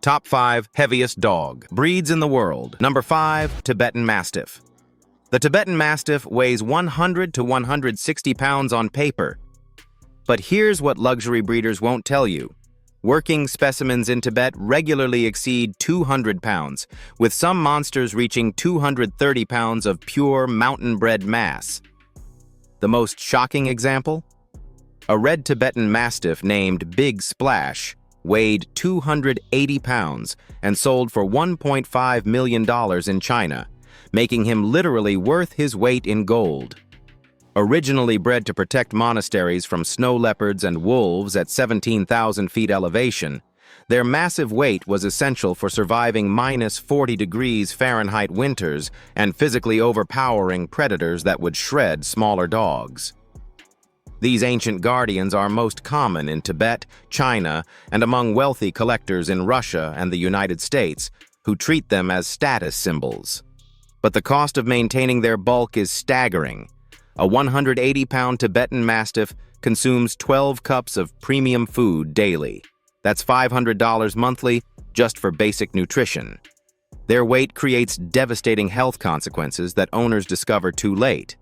Top 5 heaviest dog breeds in the world. Number 5, Tibetan Mastiff. The Tibetan Mastiff weighs 100 to 160 pounds on paper. But here's what luxury breeders won't tell you. Working specimens in Tibet regularly exceed 200 pounds, with some monsters reaching 230 pounds of pure mountain-bred mass. The most shocking example? A red Tibetan Mastiff named Big Splash weighed 280 pounds and sold for $1.5 million in China, making him literally worth his weight in gold. Originally bred to protect monasteries from snow leopards and wolves at 17,000 feet elevation, their massive weight was essential for surviving -40 degrees Fahrenheit winters and physically overpowering predators that would shred smaller dogs. These ancient guardians are most common in Tibet, China, and among wealthy collectors in Russia and the United States, who treat them as status symbols. But the cost of maintaining their bulk is staggering. A 180-pound Tibetan Mastiff consumes 12 cups of premium food daily. That's $500 monthly just for basic nutrition. Their weight creates devastating health consequences that owners discover too late.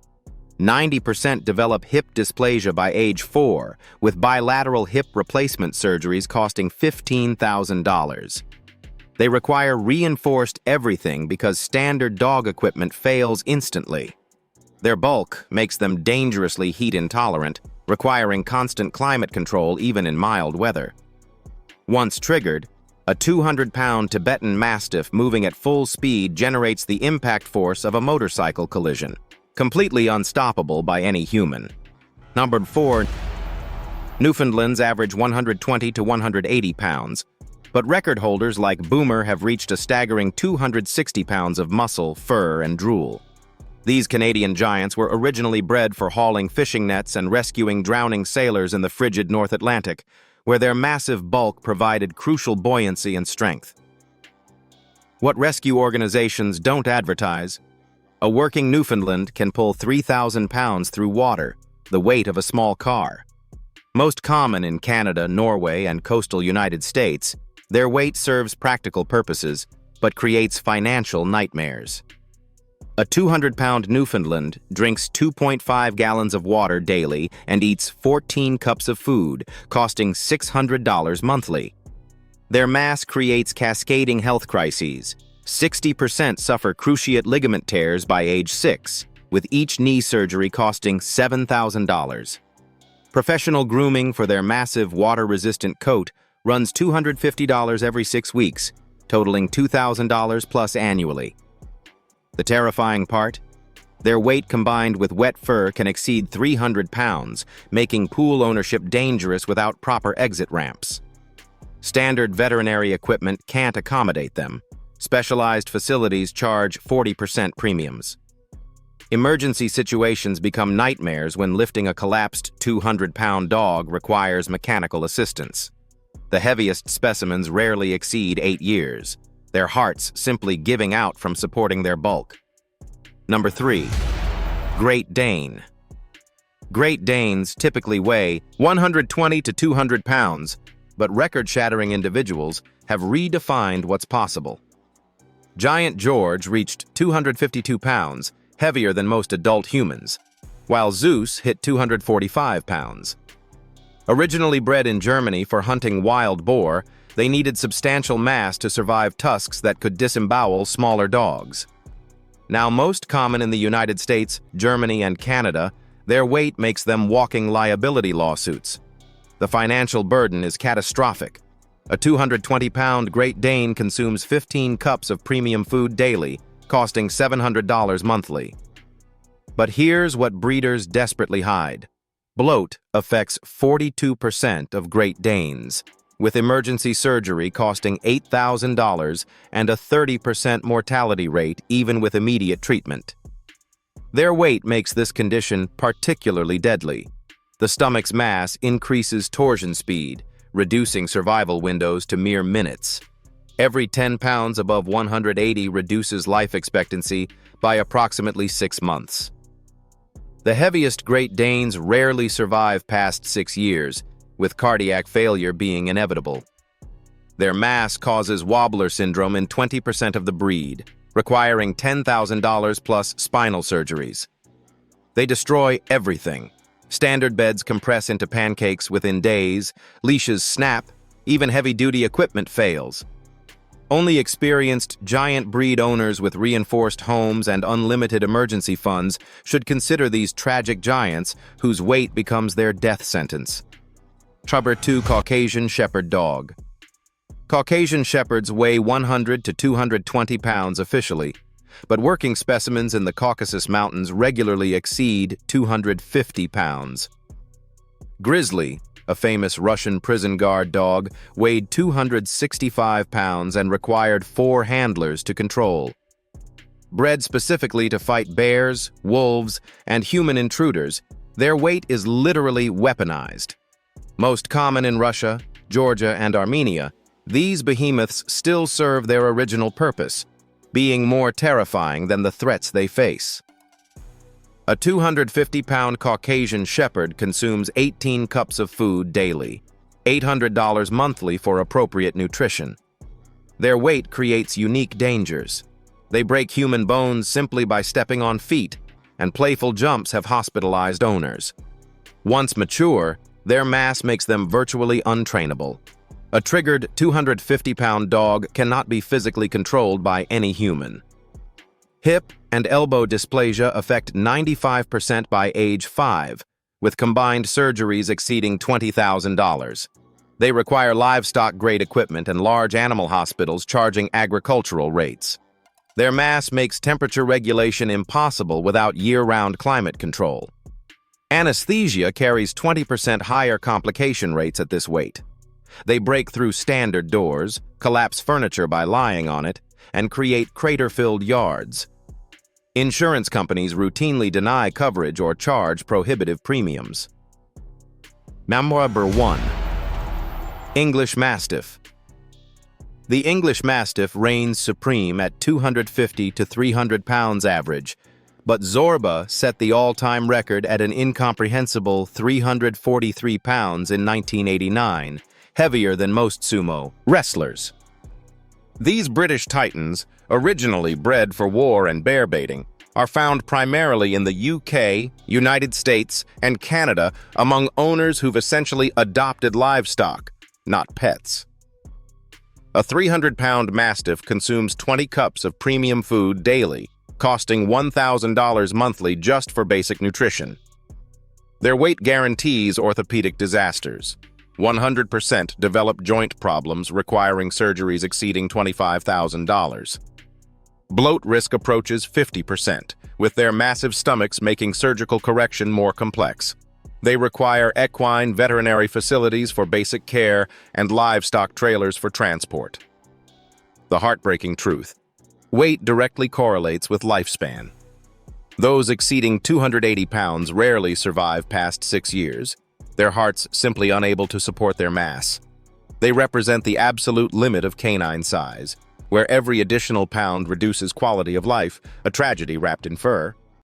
90% develop hip dysplasia by age 4, with bilateral hip replacement surgeries costing $15,000. They require reinforced everything because standard dog equipment fails instantly. Their bulk makes them dangerously heat intolerant, requiring constant climate control even in mild weather. Once triggered, a 200-pound Tibetan Mastiff moving at full speed generates the impact force of a motorcycle collision, completely unstoppable by any human. Number 4, Newfoundlands average 120 to 180 pounds, but record holders like Boomer have reached a staggering 260 pounds of muscle, fur, and drool. These Canadian giants were originally bred for hauling fishing nets and rescuing drowning sailors in the frigid North Atlantic, where their massive bulk provided crucial buoyancy and strength. What rescue organizations don't advertise? A working Newfoundland can pull 3,000 pounds through water, the weight of a small car. Most common in Canada, Norway, and coastal United States, their weight serves practical purposes, but creates financial nightmares. A 200-pound Newfoundland drinks 2.5 gallons of water daily and eats 14 cups of food, costing $600 monthly. Their mass creates cascading health crises. 60% suffer cruciate ligament tears by age 6, with each knee surgery costing $7,000. Professional grooming for their massive water-resistant coat runs $250 every 6 weeks, totaling $2,000 plus annually. The terrifying part? Their weight combined with wet fur can exceed 300 pounds, making pool ownership dangerous without proper exit ramps. Standard veterinary equipment can't accommodate them. Specialized facilities charge 40% premiums. Emergency situations become nightmares when lifting a collapsed 200-pound dog requires mechanical assistance. The heaviest specimens rarely exceed 8 years, their hearts simply giving out from supporting their bulk. Number 3, Great Dane. Great Danes typically weigh 120 to 200 pounds, but record-shattering individuals have redefined what's possible. Giant George reached 252 pounds, heavier than most adult humans, while Zeus hit 245 pounds. Originally bred in Germany for hunting wild boar, they needed substantial mass to survive tusks that could disembowel smaller dogs. Now most common in the United States, Germany, and Canada, their weight makes them walking liability lawsuits. The financial burden is catastrophic. A 220-pound Great Dane consumes 15 cups of premium food daily, costing $700 monthly. But here's what breeders desperately hide. Bloat affects 42% of Great Danes, with emergency surgery costing $8,000 and a 30% mortality rate even with immediate treatment. Their weight makes this condition particularly deadly. The stomach's mass increases torsion speed, reducing survival windows to mere minutes. Every 10 pounds above 180 reduces life expectancy by approximately 6 months. The heaviest Great Danes rarely survive past 6 years, with cardiac failure being inevitable. Their mass causes wobbler syndrome in 20% of the breed, requiring $10,000 plus spinal surgeries. They destroy everything. Standard beds compress into pancakes within days, leashes snap, even heavy-duty equipment fails. Only experienced giant breed owners with reinforced homes and unlimited emergency funds should consider these tragic giants whose weight becomes their death sentence. Number 2. Caucasian Shepherd Dog. Caucasian Shepherds weigh 100 to 220 pounds officially, but working specimens in the Caucasus Mountains regularly exceed 250 pounds. Grizzly, a famous Russian prison guard dog, weighed 265 pounds and required 4 handlers to control. Bred specifically to fight bears, wolves, and human intruders, their weight is literally weaponized. Most common in Russia, Georgia, and Armenia, these behemoths still serve their original purpose, being more terrifying than the threats they face. A 250-pound Caucasian Shepherd consumes 18 cups of food daily, $800 monthly for appropriate nutrition. Their weight creates unique dangers. They break human bones simply by stepping on feet, and playful jumps have hospitalized owners. Once mature, their mass makes them virtually untrainable. A triggered 250-pound dog cannot be physically controlled by any human. Hip and elbow dysplasia affect 95% by age 5, with combined surgeries exceeding $20,000. They require livestock-grade equipment and large animal hospitals charging agricultural rates. Their mass makes temperature regulation impossible without year-round climate control. Anesthesia carries 20% higher complication rates at this weight. They break through standard doors, collapse furniture by lying on it, and create crater-filled yards. Insurance companies routinely deny coverage or charge prohibitive premiums. Number 1. English Mastiff. The English Mastiff reigns supreme at 250 to 300 pounds average, but Zorba set the all-time record at an incomprehensible 343 pounds in 1989, heavier than most sumo wrestlers. These British titans, originally bred for war and bear baiting, are found primarily in the UK, United States, and Canada among owners who've essentially adopted livestock, not pets. A 300-pound Mastiff consumes 20 cups of premium food daily, costing $1,000 monthly just for basic nutrition. Their weight guarantees orthopedic disasters. 100% develop joint problems requiring surgeries exceeding $25,000. Bloat risk approaches 50%, with their massive stomachs making surgical correction more complex. They require equine veterinary facilities for basic care and livestock trailers for transport. The heartbreaking truth: weight directly correlates with lifespan. Those exceeding 280 pounds rarely survive past 6 years, their hearts simply unable to support their mass. They represent the absolute limit of canine size, where every additional pound reduces quality of life, a tragedy wrapped in fur.